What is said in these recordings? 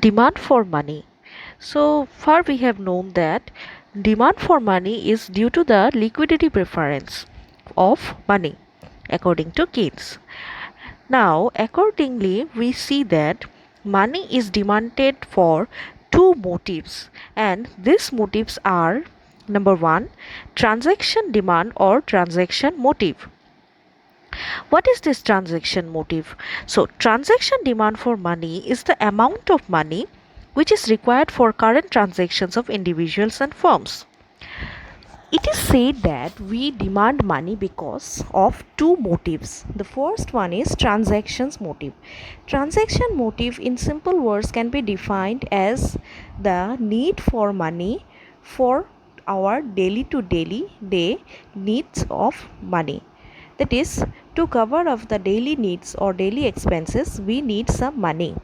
Demand for money. So far, we have known that demand for money is due to the liquidity preference of money, according to Keynes. Now, accordingly, we see that money is demanded for two motives, and these motives are number one, transaction demand or transaction motive. What is this transaction motive? So, transaction demand for money is the amount of money which is required for current transactions of individuals and firms. It is said that we demand money because of two motives. The first one is transactions motive. Transaction motive, in simple words, can be defined as the need for money for our daily to daily day needs of money. That is, to cover up the daily needs or daily expenses, we need some money.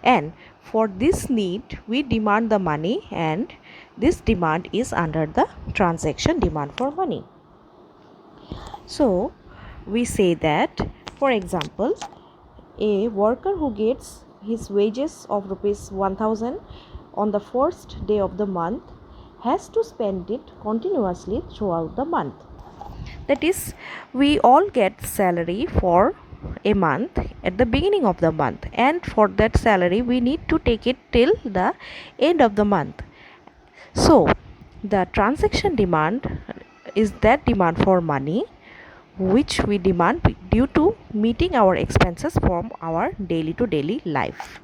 And for this need, we demand the money, and this demand is under the transaction demand for money. So, we say that, for example, a worker who gets his wages of rupees 1000 on the first day of the month has to spend it continuously throughout the month. That is, we all get salary for a month at the beginning of the month, and for that salary we need to take it till the end of the month. So the transaction demand is that demand for money which we demand due to meeting our expenses from our daily to daily life.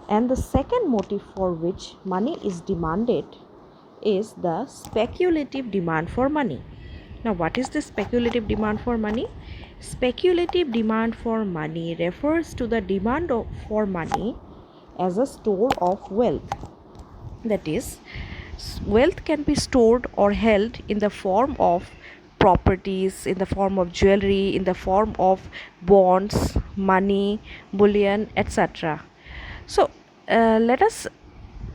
And the second motive for which money is demanded is the speculative demand for money. Now, what is the speculative demand for money? Speculative demand for money refers to the demand for money as a store of wealth. That is, wealth can be stored or held in the form of properties, in the form of jewelry, in the form of bonds, money, bullion, etc. So, let us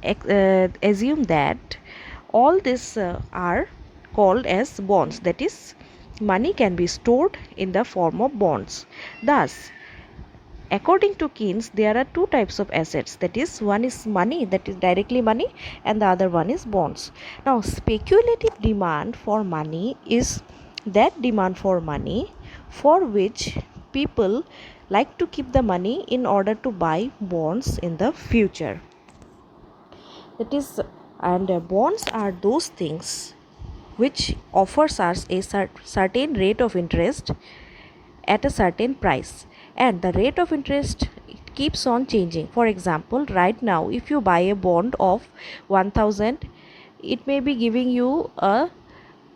assume that all these are called as bonds. That is, money can be stored in the form of bonds. Thus, according to Keynes, there are two types of assets. That is, one is money, that is directly money, and the other one is bonds. Now, speculative demand for money is that demand for money for which people like to keep the money in order to buy bonds in the future. That is, and bonds are those things which offers us a certain rate of interest at a certain price, and the rate of interest keeps on changing. For example, right now if you buy a bond of 1000, it may be giving you a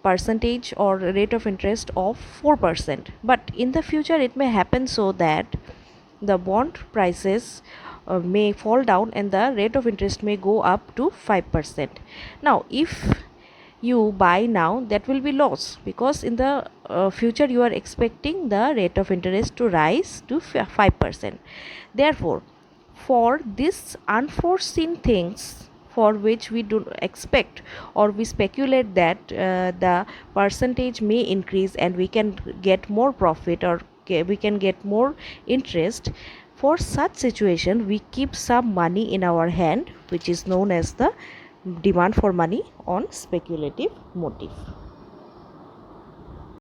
percentage or rate of interest of 4%, but in the future it may happen so that the bond prices may fall down and the rate of interest may go up to 5%. Now, if you buy now, that will be loss, because in the future you are expecting the rate of interest to rise to 5%. Therefore, for this unforeseen things for which we do expect or we speculate that the percentage may increase and we can get more profit or we can get more interest, for such situation we keep some money in our hand, which is known as the demand for money on speculative motive.